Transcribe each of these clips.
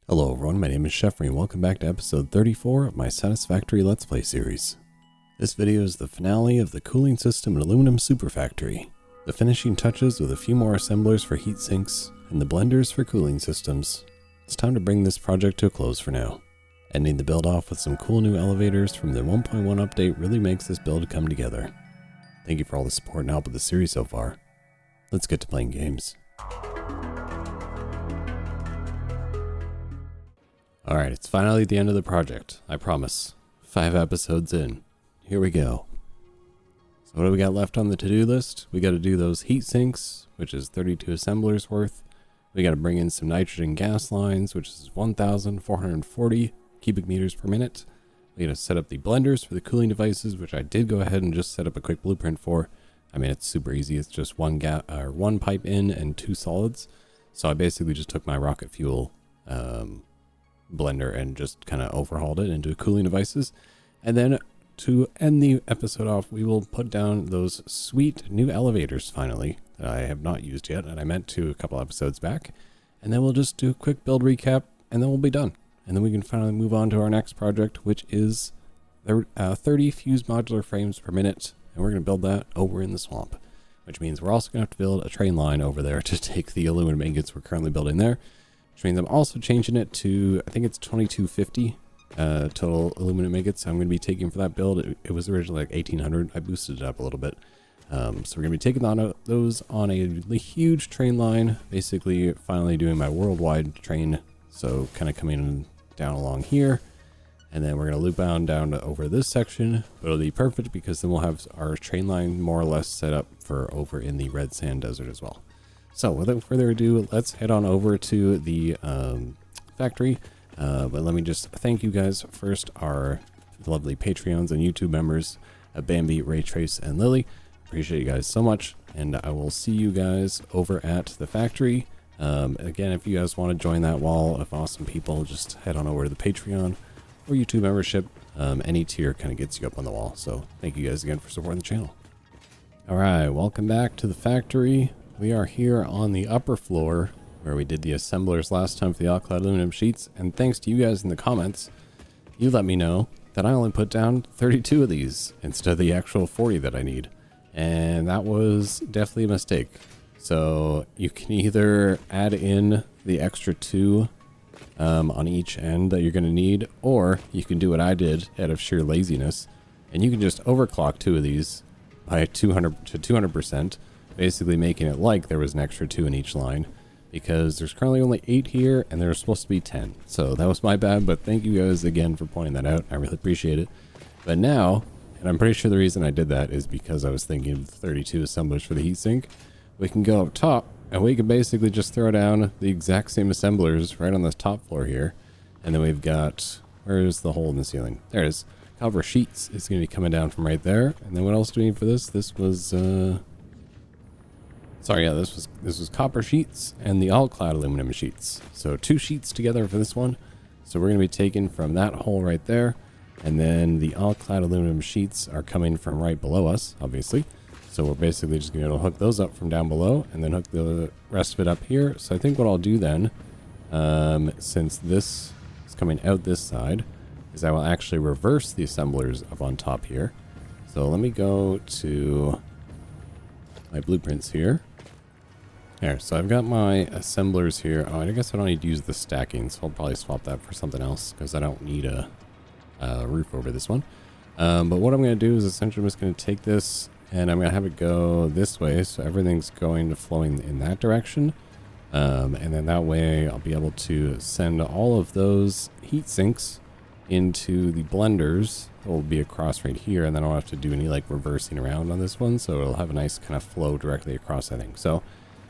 Hello everyone, my name is Jeffrey and welcome back to episode 34 of my Satisfactory Let's Play series. This video is the finale of the cooling system in Aluminum Superfactory, the finishing touches with a few more assemblers for heat sinks, and the blenders for cooling systems. It's time to bring this project to a close for now. Ending the build off with some cool new elevators from the 1.1 update really makes this build come together. Thank you for all the support and help with the series so far. Let's get to playing games. Alright, it's finally the end of the project, I promise. 5 episodes in. Here we go. So what do we got left on the to-do list? We got to do those heat sinks, which is 32 assemblers worth. We got to bring in some nitrogen gas lines, which is 1,440 cubic meters per minute. We got to set up the blenders for the cooling devices, which I did go ahead and just set up a quick blueprint for. I mean, it's super easy. It's just one pipe in and 2 solids. So I basically just took my rocket fuel blender and just kind of overhauled it into cooling devices. And then to end the episode off, we will put down those sweet new elevators finally that I have not used yet, and I meant to a couple episodes back. And then we'll just do a quick build recap and then we'll be done. And then we can finally move on to our next project, which is 30 fused modular frames per minute. And we're going to build that over in the swamp, which means we're also going to have to build a train line over there to take the aluminum ingots we're currently building there. Which means I'm also changing it to, I think it's 2250 total aluminum ingots I'm going to be taking for that build. It was originally like 1800. I boosted it up a little bit. So we're going to be taking on those on a huge train line, basically finally doing my worldwide train. So kind of coming down along here. And then we're going to loop down to over this section. But it'll be perfect because then we'll have our train line more or less set up for over in the red sand desert as well. So without further ado, let's head on over to the factory. But let me just thank you guys first, our lovely Patreons and YouTube members, Bambi, Ray Trace, and Lily. Appreciate you guys so much. And I will see you guys over at the factory. Again, if you guys want to join that wall of awesome people, just head on over to the Patreon or YouTube membership. Any tier kind of gets you up on the wall. So thank you guys again for supporting the channel. All right, welcome back to the factory. We are here on the upper floor where we did the assemblers last time for the all-clad aluminum sheets, and thanks to you guys in the comments, you let me know that I only put down 32 of these instead of the actual 40 that I need, and that was definitely a mistake. So you can either add in the extra 2 on each end that you're going to need, or you can do what I did out of sheer laziness, and you can just overclock 2 of these by 200 to 200%. Basically making it like there was an extra 2 in each line, because there's currently only 8 here and there's supposed to be 10. So that was my bad, but thank you guys again for pointing that out. I really appreciate it. But now, and I'm pretty sure the reason I did that is because I was thinking of 32 assemblers for the heatsink, we can go up top and we can basically just throw down the exact same assemblers right on the top floor here. And then we've got, where's the hole in the ceiling? There it is. Copper sheets is going to be coming down from right there. And then what else do we need for this? This was, sorry, yeah, this was copper sheets and the all-clad aluminum sheets. So 2 sheets together for this one. So we're going to be taking from that hole right there. And then the all-clad aluminum sheets are coming from right below us, obviously. So we're basically just going to hook those up from down below and then hook the rest of it up here. So I think what I'll do then, since this is coming out this side, is I will actually reverse the assemblers up on top here. So let me go to my blueprints here. There, so I've got my assemblers here. Oh, I guess I don't need to use the stacking, so I'll probably swap that for something else because I don't need a roof over this one. But what I'm going to do is essentially I'm just going to take this and I'm going to have it go this way, so everything's going to flowing in that direction. And then that way I'll be able to send all of those heat sinks into the blenders that will be across right here, and then I don't have to do any like reversing around on this one, so it'll have a nice kind of flow directly across, I think. So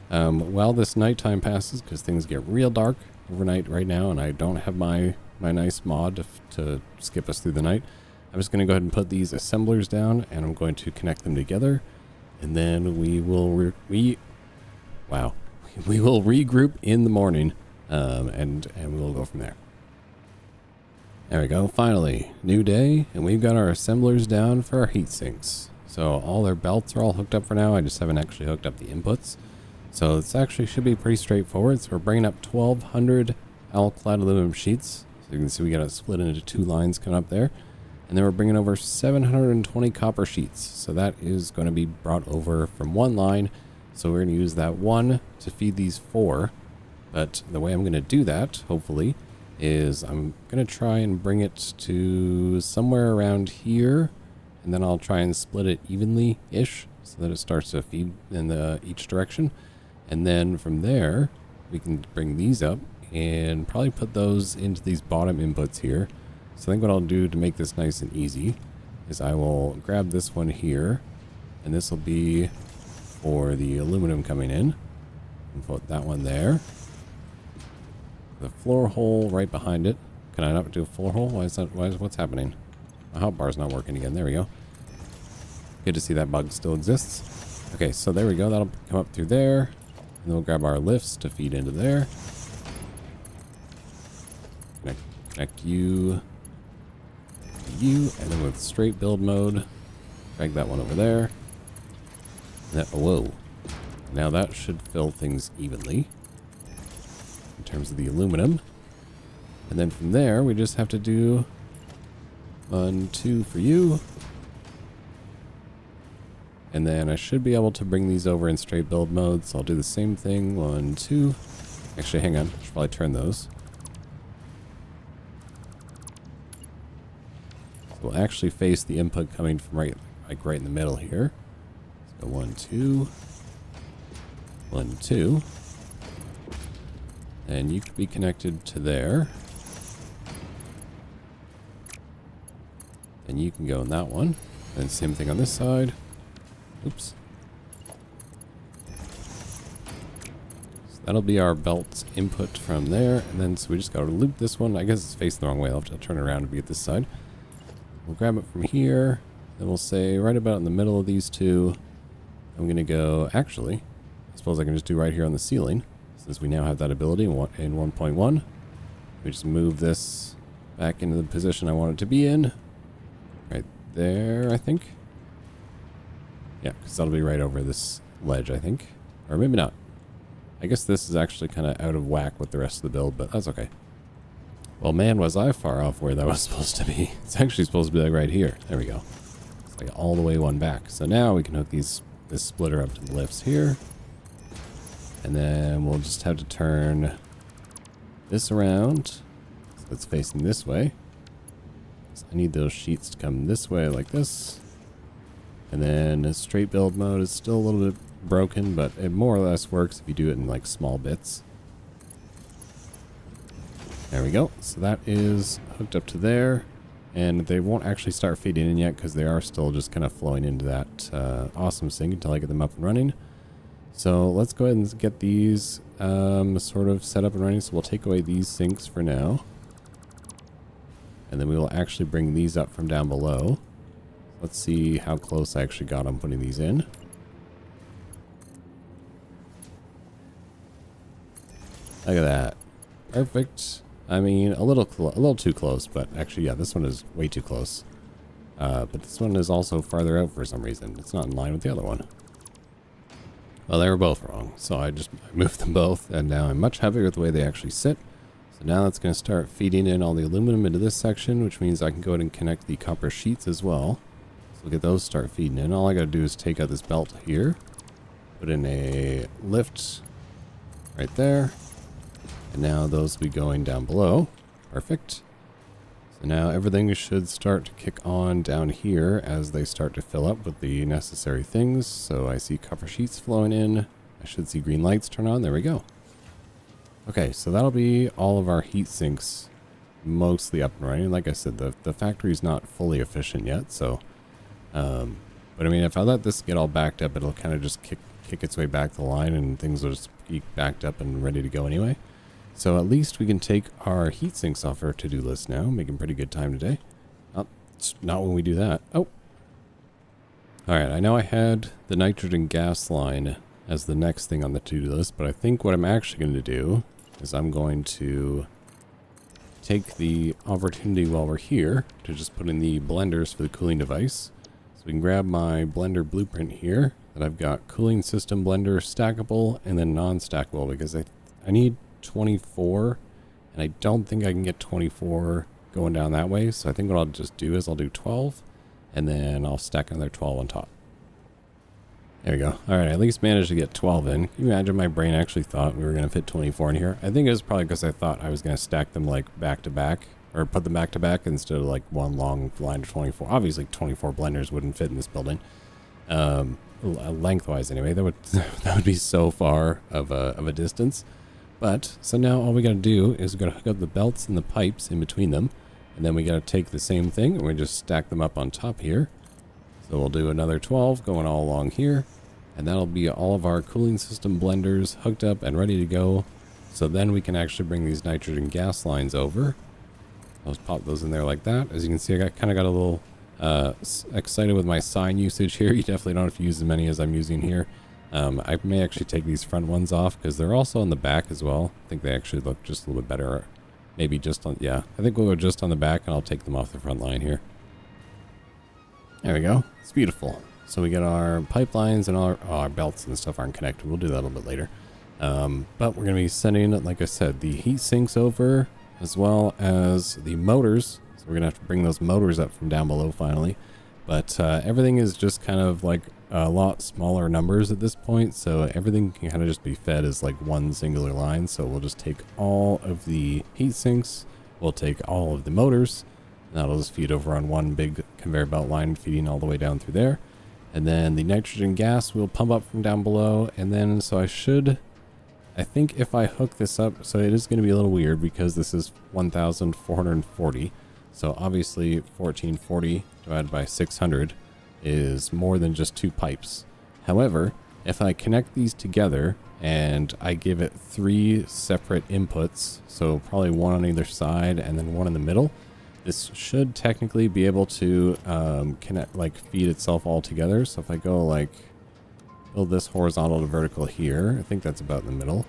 while this nighttime passes, because things get real dark overnight right now, and I don't have my nice mod to skip us through the night, I'm just going to go ahead and put these assemblers down, and I'm going to connect them together, and then we will we will regroup in the morning, and we will go from there. There we go, finally, new day, and we've got our assemblers down for our heat sinks. So all their belts are all hooked up for now. I just haven't actually hooked up the inputs. So it's actually should be pretty straightforward. So we're bringing up 1200 clad aluminum sheets. So you can see we got it split into 2 lines coming up there. And then we're bringing over 720 copper sheets. So that is going to be brought over from 1 line. So we're going to use that 1 to feed these 4. But the way I'm going to do that, hopefully, is I'm going to try and bring it to somewhere around here. And then I'll try and split it evenly-ish so that it starts to feed in each direction. And then from there, we can bring these up and probably put those into these bottom inputs here. So I think what I'll do to make this nice and easy is I will grab this one here, and this will be for the aluminum coming in, and put that one there. The floor hole right behind it. Can I not do a floor hole? What's happening? My hotbar's not working again. There we go. Good to see that bug still exists. Okay, so there we go. That'll come up through there. And then we'll grab our lifts to feed into there. Connect you, and then with straight build mode, drag that one over there. Whoa. Now that should fill things evenly in terms of the aluminum. And then from there, we just have to do 1, 2 for you. And then I should be able to bring these over in straight build mode. So I'll do the same thing. 1, 2. Actually, hang on. I should probably turn those. So we'll actually face the input coming from right in the middle here. So 1, 2. 1, 2. And you could be connected to there. And you can go in that one. And same thing on this side. Oops. So that'll be our belt input from there. And then so we just got to loop this one. I guess it's facing the wrong way. I'll have to turn it around to be at this side. We'll grab it from here. Then we'll say right about in the middle of these two. I'm going to go, actually, I suppose I can just do right here on the ceiling. Since we now have that ability in 1.1. We just move this back into the position I want it to be in. Right there, I think. Yeah, because that'll be right over this ledge, I think. Or maybe not. I guess this is actually kind of out of whack with the rest of the build, but that's okay. Well, man, was I far off where that was supposed to be. It's actually supposed to be like right here. There we go. It's like all the way one back. So now we can hook this splitter up to the lifts here. And then we'll just have to turn this around. So it's facing this way. So I need those sheets to come this way like this. And then a straight build mode is still a little bit broken, but it more or less works if you do it in like small bits. There we go. So that is hooked up to there. And they won't actually start feeding in yet because they are still just kind of flowing into that awesome sink until I get them up and running. So let's go ahead and get these sort of set up and running. So we'll take away these sinks for now. And then we will actually bring these up from down below. Let's see how close I actually got on putting these in. Look at that. Perfect. I mean, a little too close, but actually, yeah, this one is way too close. But this one is also farther out for some reason. It's not in line with the other one. Well, they were both wrong, so I moved them both, and now I'm much happier with the way they actually sit. So now that's going to start feeding in all the aluminum into this section, which means I can go ahead and connect the copper sheets as well. So we'll get those start feeding in. All I got to do is take out this belt here, put in a lift right there, and now those will be going down below. Perfect. So now everything should start to kick on down here as they start to fill up with the necessary things. So I see copper sheets flowing in. I should see green lights turn on. There we go. Okay, so that'll be all of our heat sinks mostly up and running. Like I said, the factory's not fully efficient yet, so but I mean, if I let this get all backed up, it'll kind of just kick its way back the line and things will just be backed up and ready to go anyway. So at least we can take our heat sinks off our to-do list now, making pretty good time today. Oh, it's not when we do that. Oh. Alright, I know I had the nitrogen gas line as the next thing on the to-do list, but I think what I'm actually going to do is I'm going to take the opportunity while we're here to just put in the blenders for the cooling device. So we can grab my blender blueprint here that I've got cooling system blender stackable and then non-stackable because I need 24 And I don't think I can get 24 going down that way. So I think what I'll just do is I'll do 12 and then I'll stack another 12 on top. There we go. All right, I at least managed to get 12 in. Can you imagine my brain actually thought we were going to fit 24 in here? I think it was probably because I thought I was going to stack them like back to back, or put them back to back instead of like one long line of 24. Obviously 24 blenders wouldn't fit in this building. Lengthwise anyway, that would be so far of a distance. But so now all we got to do is we got to hook up the belts and the pipes in between them, and then we got to take the same thing and we just stack them up on top here. So we'll do another 12 going all along here, and that'll be all of our cooling system blenders hooked up and ready to go. So then we can actually bring these nitrogen gas lines over. I'll just pop those in there like that. As you can see, I kind of got a little excited with my sign usage here. You definitely don't have to use as many as I'm using here. I may actually take these front ones off because they're also on the back as well. I think they actually look just a little bit better. Maybe just on, yeah, I think we'll go just on the back and I'll take them off the front line here. There we go. It's beautiful. So we get our pipelines and all our belts and stuff aren't connected. We'll do that a little bit later. But we're going to be sending, like I said, the heat sinks over as well as the motors. So we're going to have to bring those motors up from down below finally. But everything is just kind of like a lot smaller numbers at this point. So everything can kind of just be fed as like one singular line. So we'll just take all of the heat sinks. We'll take all of the motors. That'll just feed over on one big conveyor belt line feeding all the way down through there. And then the nitrogen gas will pump up from down below. And then, so I think if I hook this up, so it is going to be a little weird because this is 1,440. So obviously 1440 divided by 600 is more than just 2 pipes. However, if I connect these together and I give it 3 separate inputs, so probably one on either side and then one in the middle, this should technically be able to connect, like feed itself all together. So if I go like build this horizontal to vertical here, I think that's about in the middle.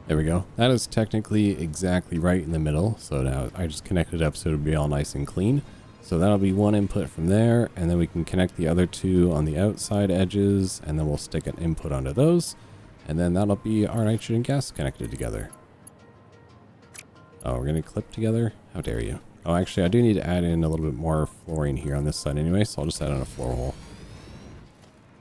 There we go. That is technically exactly right in the middle. So now I just connected it up so it'll be all nice and clean. So that'll be one input from there, and then we can connect the other 2 on the outside edges, and then we'll stick an input onto those, and then that'll be our nitrogen gas connected together. Oh, we're going to clip together? How dare you. Oh, actually, I do need to add in a little bit more flooring here on this side anyway, so I'll just add on a floor hole.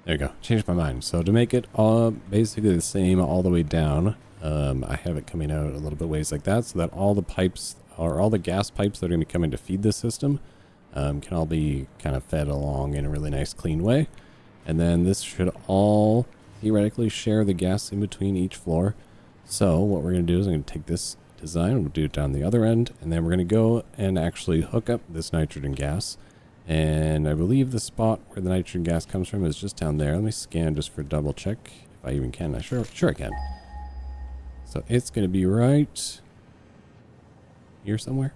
There you go. Changed my mind. So to make it all basically the same all the way down, I have it coming out a little bit ways like that, so that all the pipes, or all the gas pipes that are going to be coming to feed the system, can all be kind of fed along in a really nice clean way. And then this should all theoretically share the gas in between each floor. So what we're going to do is I'm going to take this design, we'll do it down the other end, and then we're going to go and actually hook up this nitrogen gas. And I believe the spot where the nitrogen gas comes from is just down there. Let me scan just for double check if I even can. Sure I can. So it's going to be right here somewhere.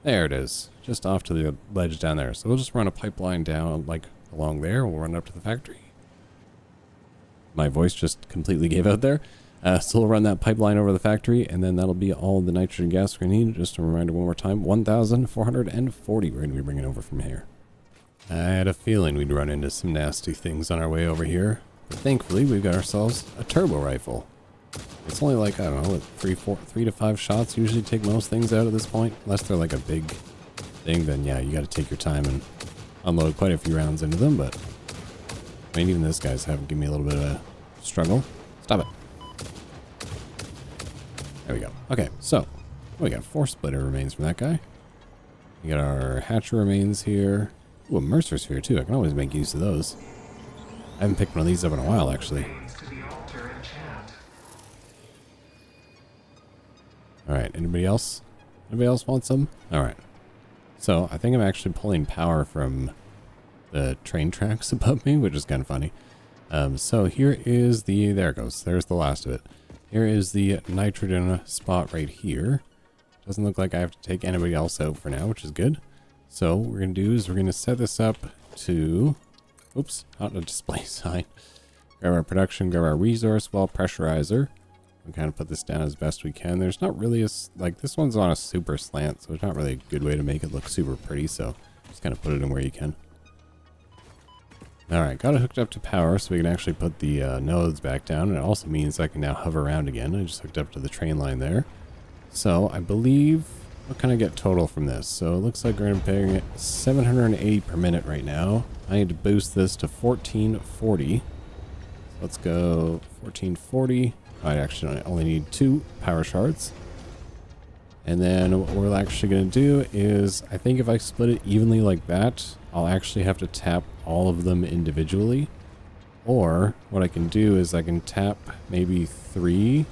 There it is, just off to the ledge down there. So we'll just run a pipeline down like along there. We'll run up to the factory. My voice just completely gave out there. So we'll run that pipeline over the factory, and then that'll be all the nitrogen gas we need. Just a reminder one more time, 1,440 we're going to be bringing over from here. I had a feeling we'd run into some nasty things on our way over here, but thankfully we've got ourselves a turbo rifle. It's only like, I don't know, 3 to 5 shots usually take most things out at this point. Unless they're like a big thing, then yeah, you got to take your time and unload quite a few rounds into them. But I mean, even this guy's having given me a little bit of a struggle. Stop it. There we go. Okay, so we got 4 splitter remains from that guy. We got our hatcher remains here. Ooh, a Mercer sphere too. I can always make use of those. I haven't picked one of these up in a while, actually. Alright, anybody else? Anybody else want some? Alright. So, I think I'm actually pulling power from the train tracks above me, which is kind of funny. So here is the, there it goes. There's the last of it. Here is the nitrogen spot right here. Doesn't look like I have to take anybody else out for now, which is good. So what we're going to do is we're going to set this up to, oops, not a display sign. Grab our production, grab our resource well pressurizer. And kind of put this down as best we can. There's not really a, like this one's on a super slant, so it's not really a good way to make it look super pretty. So just kind of put it in where you can. Alright, got it hooked up to power so we can actually put the nodes back down. And it also means I can now hover around again. I just hooked up to the train line there. So I believe, what can I get total from this? So it looks like we're going to be paying it 780 per minute right now. I need to boost this to 1440. Let's go 1440. I actually only need 2 power shards. And then what we're actually going to do is, I think if I split it evenly like that, I'll actually have to tap all of them individually. Or what I can do is I can tap maybe 3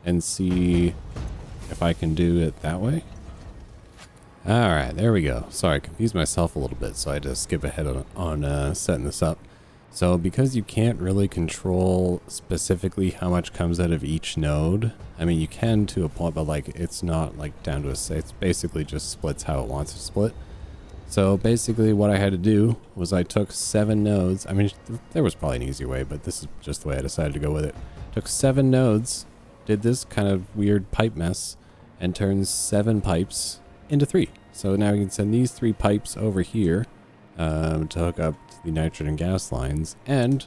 and see if I can do it that way. Alright, there we go. Sorry, I confused myself a little bit, so I had to skip ahead on setting this up. So because you can't really control specifically how much comes out of each node, I mean you can to a point, but like it's not like down to a say, it's basically just splits how it wants to split. So basically what I had to do was I took 7 nodes. I mean there was probably an easier way, but this is just the way I decided to go with it. Took 7 nodes, did this kind of weird pipe mess, and turned 7 pipes into 3. So now we can send these 3 pipes over here to hook up the nitrogen gas lines. And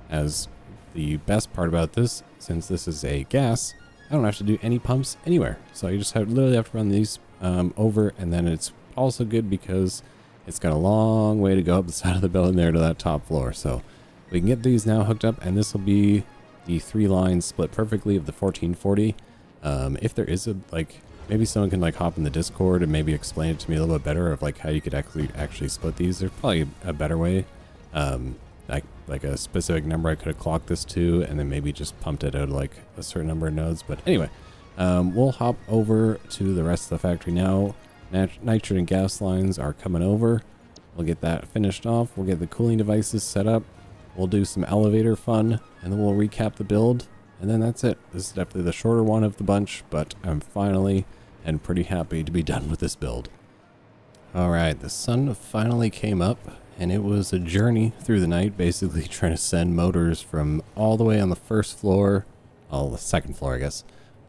as the best part about this, since this is a gas, I don't have to do any pumps anywhere. So you just literally have to run these over, and then it's also good because it's got a long way to go up the side of the building there to that top floor. So we can get these now hooked up, and this will be the 3 lines split perfectly of the 1440. If there is a, like, maybe someone can like hop in the Discord and maybe explain it to me a little bit better of like how you could actually split these. There's probably a better way. Like a specific number I could have clocked this to, and then maybe just pumped it out like a certain number of nodes. But anyway, we'll hop over to the rest of the factory now. Nitrogen gas lines are coming over. We'll get that finished off. We'll get the cooling devices set up. We'll do some elevator fun, and then we'll recap the build. And then that's it. This is definitely the shorter one of the bunch, but I'm finally and pretty happy to be done with this build. Alright, the sun finally came up, and it was a journey through the night, basically trying to send motors from all the way on the first floor, well, the second floor I guess,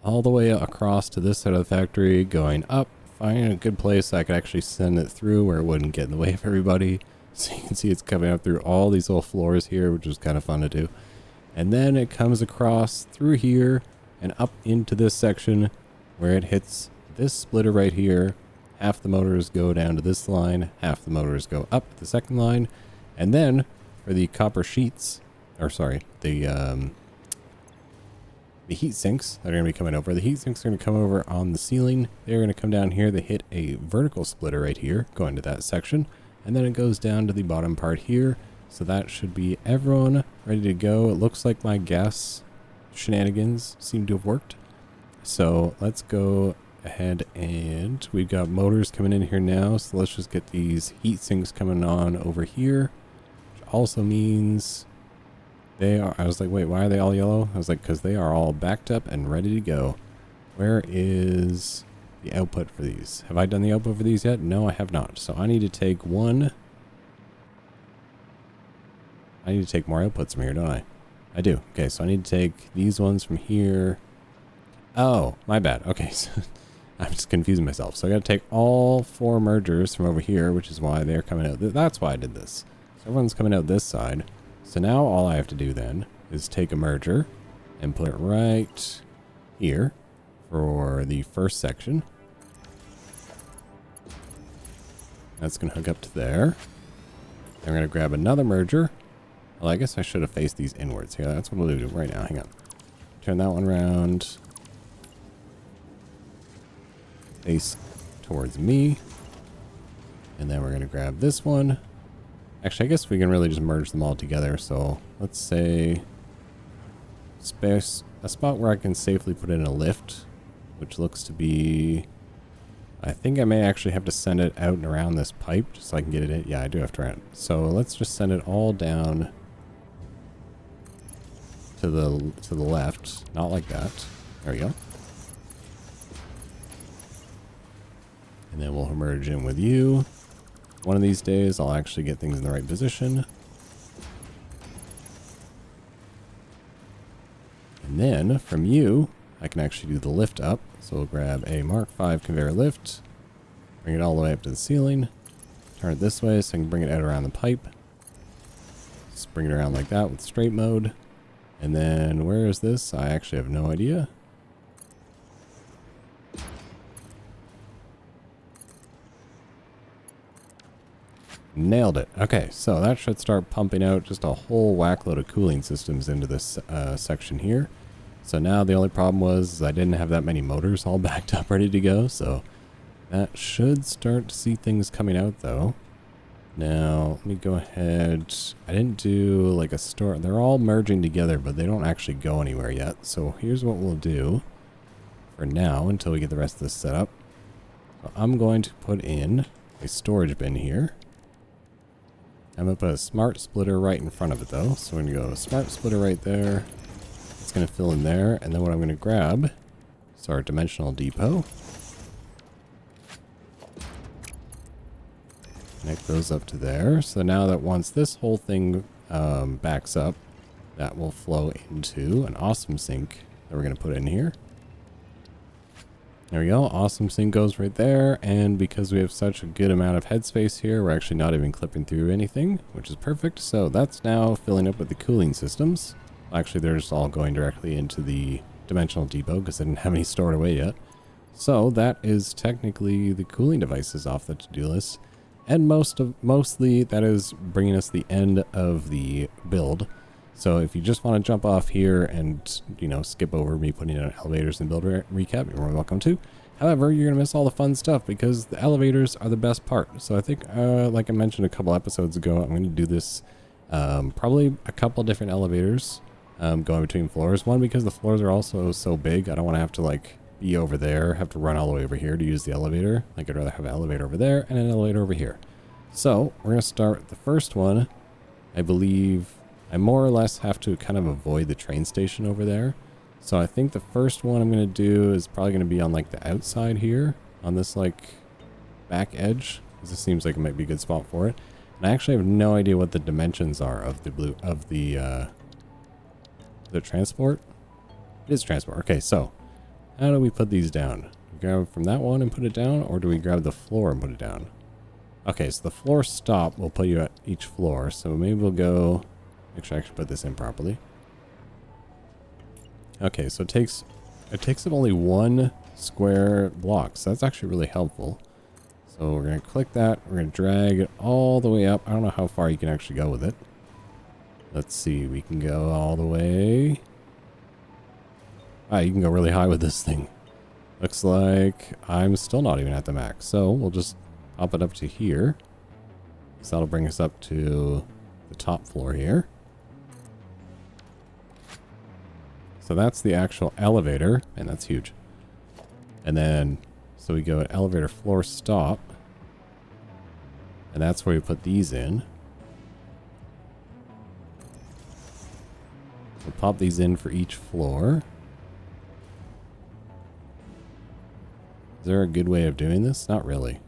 all the way across to this side of the factory, going up, finding a good place I could actually send it through where it wouldn't get in the way of everybody. So you can see it's coming up through all these little floors here, which is kind of fun to do. And then it comes across through here and up into this section where it hits this splitter right here. Half the motors go down to this line, half the motors go up the second line. And then for the copper sheets, or sorry, the heat sinks that are going to be coming over. The heat sinks are going to come over on the ceiling. They're going to come down here. They hit a vertical splitter right here, going to that section. And then it goes down to the bottom part here. So that should be everyone ready to go. It looks like my gas shenanigans seem to have worked. So let's go ahead, and we've got motors coming in here now. So let's just get these heat sinks coming on over here. Which also means they are, I was like, wait, why are they all yellow? I was like, because they are all backed up and ready to go. Where is the output for these? Have I done the output for these yet? No, I have not. So I need to take one. I need to take more outputs from here, don't I? I do. Okay, so I need to take these ones from here. Oh, my bad. Okay, so I'm just confusing myself. So I got to take all 4 mergers from over here, which is why they're coming out. That's why I did this. So everyone's coming out this side. So now all I have to do then is take a merger and put it right here for the first section. That's going to hook up to there. I'm going to grab another merger. Well, I guess I should have faced these inwards here. That's what we'll do right now. Hang on. Turn that one around. Face towards me. And then we're going to grab this one. Actually, I guess we can really just merge them all together. So let's say space, a spot where I can safely put in a lift, which looks to be, I think I may actually have to send it out and around this pipe just so I can get it in. Yeah, I do have to run it. So let's just send it all down to the left, not like that. There we go. And then we'll merge in with you. One of these days, I'll actually get things in the right position. And then from you, I can actually do the lift up. So we'll grab a Mark V conveyor lift, bring it all the way up to the ceiling, turn it this way so I can bring it out around the pipe. Just bring it around like that with straight mode. And then where is this? I actually have no idea. Nailed it. Okay, so that should start pumping out just a whole whackload of cooling systems into this section here. So now the only problem was I didn't have that many motors all backed up ready to go, so that should start to see things coming out though. Now, let me go ahead. I didn't do like a store. They're all merging together, but they don't actually go anywhere yet. So here's what we'll do for now until we get the rest of this set up. So I'm going to put in a storage bin here. I'm going to put a smart splitter right in front of it though. So we're going to go smart splitter right there. It's going to fill in there. And then what I'm going to grab is our dimensional depot. Connect those up to there. So now that once this whole thing backs up, that will flow into an awesome sink that we're going to put in here. There we go. Awesome sink goes right there. And because we have such a good amount of headspace here, we're actually not even clipping through anything, which is perfect. So that's now filling up with the cooling systems. Actually, they're just all going directly into the dimensional depot because I didn't have any stored away yet. So that is technically the cooling devices off the to-do list. And mostly that is bringing us the end of the build. So if you just want to jump off here and, you know, skip over me putting in elevators and build recap, you're more welcome to. However, you're going to miss all the fun stuff because the elevators are the best part. So I think, like I mentioned a couple episodes ago, I'm going to do this probably a couple different elevators going between floors. One, because the floors are also so big, I don't want to have to like be over there, have to run all the way over here to use the elevator. Like I'd rather have an elevator over there and an elevator over here. So we're going to start the first one. I believe I more or less have to kind of avoid the train station over there. So I think the first one I'm going to do is probably going to be on like the outside here on this like back edge. Because this seems like it might be a good spot for it. And I actually have no idea what the dimensions are of the transport. It is transport. Okay, so how do we put these down? We grab from that one and put it down, or do we grab the floor and put it down? Okay, so the floor stop will put you at each floor. So maybe we'll go. Make sure I actually put this in properly. Okay, so it takes up only one square block, so that's actually really helpful. So we're going to click that. We're going to drag it all the way up. I don't know how far you can actually go with it. Let's see. We can go all the way. Ah, you can go really high with this thing. Looks like I'm still not even at the max. So we'll just pop it up to here. So that'll bring us up to the top floor here. So that's the actual elevator, and that's huge. And then, so we go at elevator floor stop. And that's where we put these in. We'll pop these in for each floor. Is there a good way of doing this? Not really.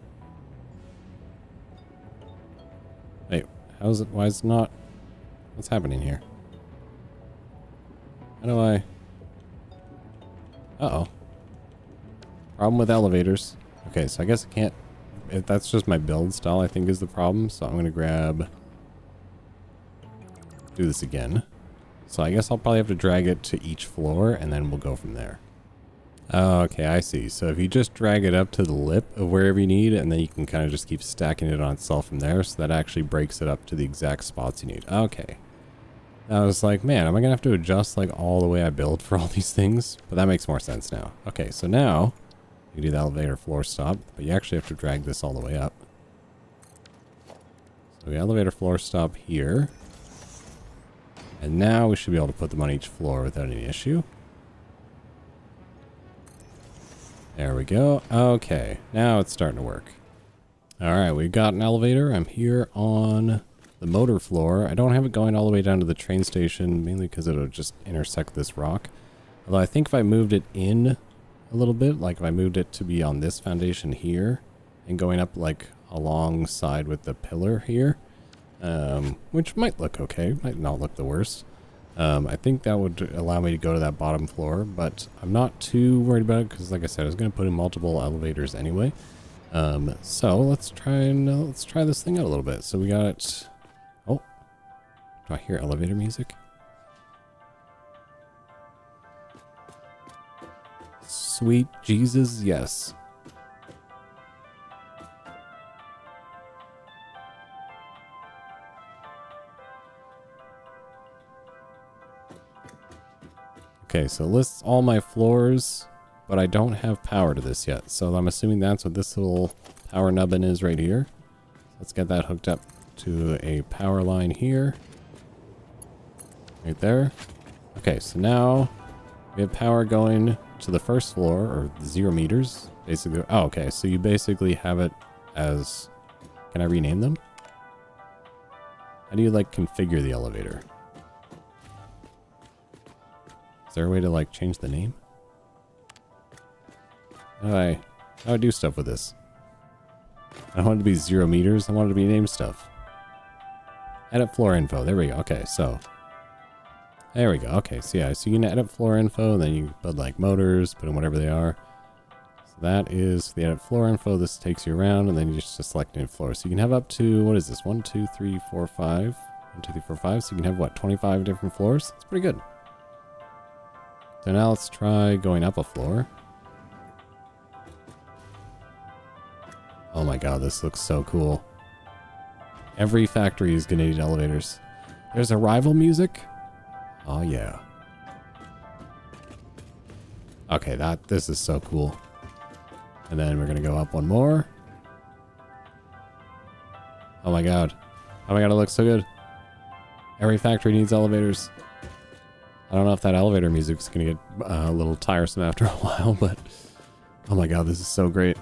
Wait, how is it? Why is it not? What's happening here? How do I? Uh-oh. Problem with elevators. Okay, so I guess I can't. That's just my build style, I think, is the problem. So I'm going to grab. Do this again. So I guess I'll probably have to drag it to each floor and then we'll go from there. Okay, I see. So if you just drag it up to the lip of wherever you need, and then you can kind of just keep stacking it on itself from there, so that actually breaks it up to the exact spots you need. Okay. I was like, man, am I going to have to adjust like all the way I build for all these things? But that makes more sense now. Okay, so now you do the elevator floor stop, but you actually have to drag this all the way up. So the elevator floor stop here. And now we should be able to put them on each floor without any issue. There we go. Okay, now it's starting to work. All right, we've got an elevator. I'm here on the motor floor. I don't have it going all the way down to the train station, mainly because it'll just intersect this rock. Although I think if I moved it in a little bit, like if I moved it to be on this foundation here and going up like alongside with the pillar here, which might look okay, might not look the worst. I think that would allow me to go to that bottom floor, but I'm not too worried about it because, like I said, I was going to put in multiple elevators anyway. So let's try this thing out a little bit. So we got it. Oh, Do I hear elevator music? Sweet Jesus, yes. Okay, so it lists all my floors, but I don't have power to this yet. So I'm assuming that's what this little power nubbin is right here. Let's get that hooked up to a power line here. Right there. Okay, so now we have power going to the first floor, or 0 meters, basically. Oh, okay, so you basically have it as... Can I rename them? How do you, like, configure the elevator? Is there a way to, like, change the name? How do I do stuff with this? I don't want it to be 0 meters. I want it to be named stuff. Edit floor info. There we go. Okay, so... There we go. Okay, so yeah, so you can edit floor info, and then you put, like, motors, put in whatever they are. So that is the edit floor info. This takes you around, and then you just select new floor. So you can have up to, what is this? 1, 2, 3, 4, 5. 1, 2, 3, 4, 5. So you can have, what, 25 different floors? That's pretty good. So now let's try going up a floor. Oh my god, this looks so cool. Every factory is gonna need elevators. There's arrival music. Oh yeah. Okay, this is so cool. And then we're gonna go up one more. Oh my god. Oh my god, it looks so good. Every factory needs elevators. I don't know if that elevator music's gonna get a little tiresome after a while, but oh my god, this is so great.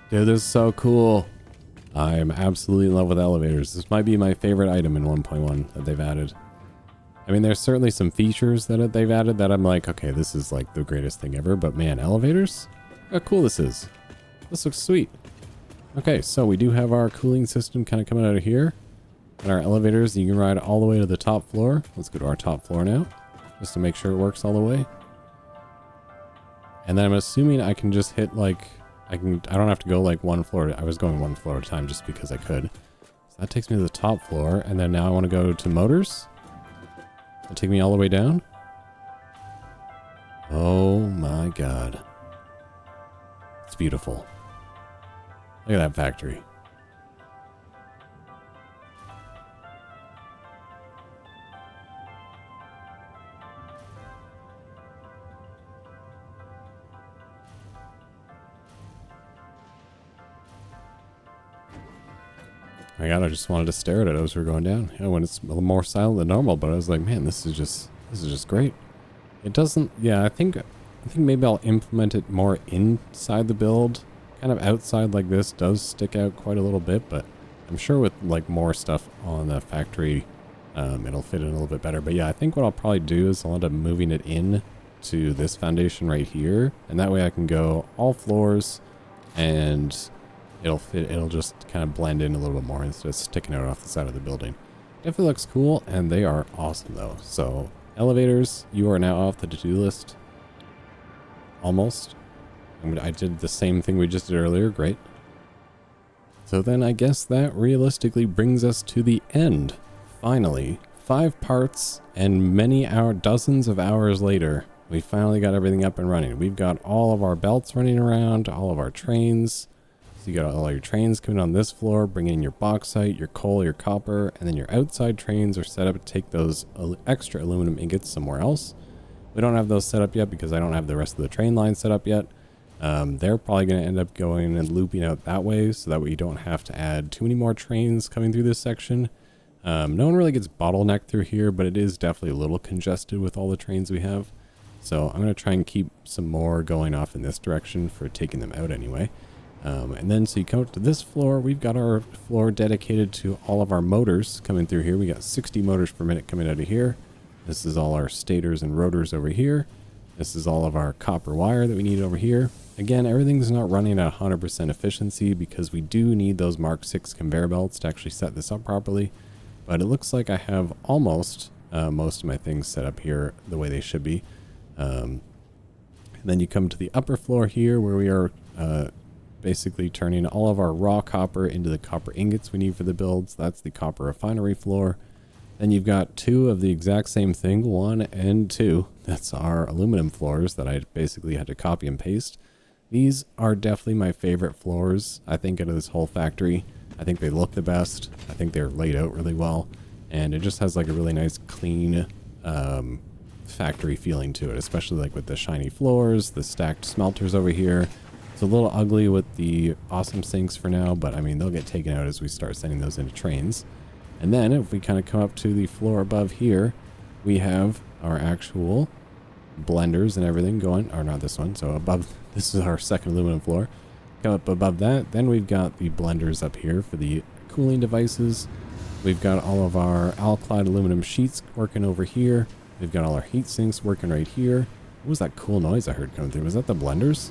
Dude, this is so cool. I'm absolutely in love with elevators. This might be my favorite item in 1.1 that they've added. I mean, there's certainly some features that they've added that I'm like, okay, this is like the greatest thing ever, but man, elevators? Look how cool this is. This looks sweet. Okay, so we do have our cooling system kind of coming out of here. And our elevators, you can ride all the way to the top floor. Let's go to our top floor now, just to make sure it works all the way. And then I'm assuming I can just hit like, I don't have to go like one floor. I was going one floor at a time just because I could. So that takes me to the top floor. And then now I want to go to motors. It'll take me all the way down. Oh my god. It's beautiful. Look at that factory. My god, I just wanted to stare at it as we were going down. You know, when it's a little more silent than normal, but I was like, man, this is just great. It doesn't, yeah, I think maybe I'll implement it more inside the build. Kind of outside like this does stick out quite a little bit, but I'm sure with like more stuff on the factory, it'll fit in a little bit better. But yeah, I think what I'll probably do is I'll end up moving it in to this foundation right here, and that way I can go all floors and it'll fit, it'll just kind of blend in a little bit more instead of sticking out off the side of the building. Definitely looks cool, and they are awesome though. So elevators, you are now off the to-do list. Almost. I did the same thing we just did earlier. Great. So then I guess that realistically brings us to the end. Finally, 5 parts and dozens of hours later, we finally got everything up and running. We've got all of our belts running around, all of our trains. So you got all your trains coming on this floor, bringing in your bauxite, your coal, your copper, and then your outside trains are set up to take those extra aluminum ingots somewhere else. We don't have those set up yet because I don't have the rest of the train line set up yet. They're probably going to end up going and looping out that way so that way you don't have to add too many more trains coming through this section. No one really gets bottlenecked through here, but it is definitely a little congested with all the trains we have. So I'm going to try and keep some more going off in this direction for taking them out anyway. And then so you come up to this floor, we've got our floor dedicated to all of our motors coming through here. We got 60 motors per minute coming out of here. This is all our stators and rotors over here. This is all of our copper wire that we need over here. Again, everything's not running at 100% efficiency because we do need those Mark 6 conveyor belts to actually set this up properly. But it looks like I have almost most of my things set up here the way they should be. And then you come to the upper floor here where we are basically turning all of our raw copper into the copper ingots we need for the builds. That's the copper refinery floor. Then you've got two of the exact same thing, 1 and 2. That's our aluminum floors that I basically had to copy and paste. These are definitely my favorite floors, I think, out of this whole factory. I think they look the best. I think they're laid out really well. And it just has like a really nice, clean factory feeling to it, especially like with the shiny floors, the stacked smelters over here. It's a little ugly with the awesome sinks for now, but I mean, they'll get taken out as we start sending those into trains. And then if we kind of come up to the floor above here, we have our actual blenders and everything going, or not this one. So above, this is our second aluminum floor. Come up above that, then we've got the blenders up here for the cooling devices. We've got all of our alclad aluminum sheets working over here. We've got all our heat sinks working right here. What was that cool noise I heard coming through? Was that the blenders?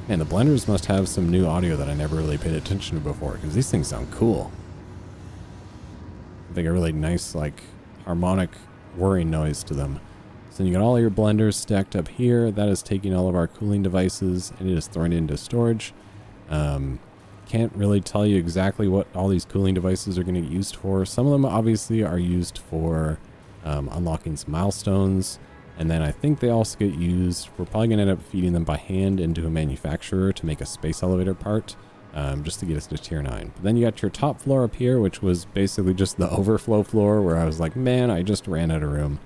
Man, the blenders must have some new audio that I never really paid attention to before, because these things sound cool. They got a really nice, like, harmonic whirring noise to them. So you got all your blenders stacked up here. That is taking all of our cooling devices and it is throwing it into storage. Can't really tell you exactly what all these cooling devices are going to get used for. Some of them obviously are used for unlocking some milestones. And then I think they also get used, we're probably going to end up feeding them by hand into a manufacturer to make a space elevator part, just to get us to tier 9. But then you got your top floor up here, which was basically just the overflow floor where I was like, man, I just ran out of room.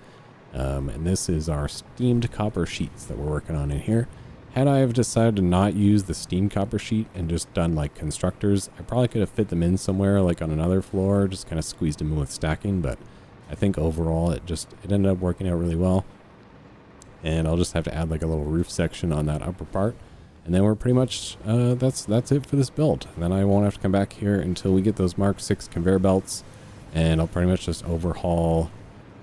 And this is our steamed copper sheets that we're working on in here. Had I have decided to not use the steamed copper sheet and just done like constructors, I probably could have fit them in somewhere like on another floor, just kind of squeezed them in with stacking. But I think overall it ended up working out really well. And I'll just have to add like a little roof section on that upper part. And then we're pretty much, that's it for this build. And then I won't have to come back here until we get those Mark 6 conveyor belts. And I'll pretty much just overhaul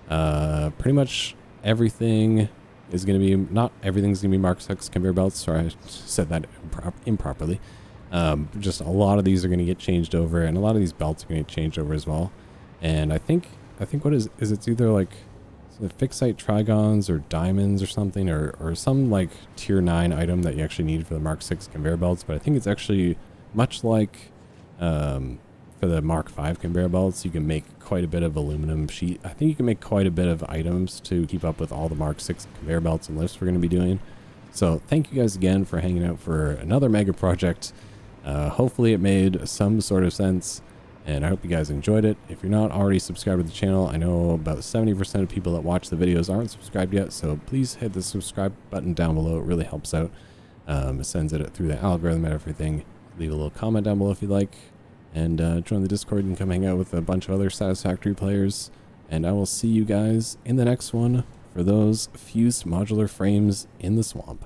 pretty much everything is going to be, not everything's going to be Mark 6 conveyor belts. Sorry, I said that improperly. Just a lot of these are going to get changed over, and a lot of these belts are going to get changed over as well. And I think what is it's either like the fixite trigons or diamonds or something, or some like tier 9 item that you actually need for the Mark 6 conveyor belts. But I think it's actually much like for the Mark 5 conveyor belts, you can make quite a bit of aluminum sheet. I think you can make quite a bit of items to keep up with all the Mark 6 conveyor belts and lifts we're going to be doing. So thank you guys again for hanging out for another mega project. Hopefully it made some sort of sense, and I hope you guys enjoyed it. If you're not already subscribed to the channel, I know about 70% of people that watch the videos aren't subscribed yet, so please hit the subscribe button down below. It really helps out. It sends it through the algorithm and everything. Leave a little comment down below if you like, and join the Discord and come hang out with a bunch of other Satisfactory players. And I will see you guys in the next one for those fused modular frames in the swamp.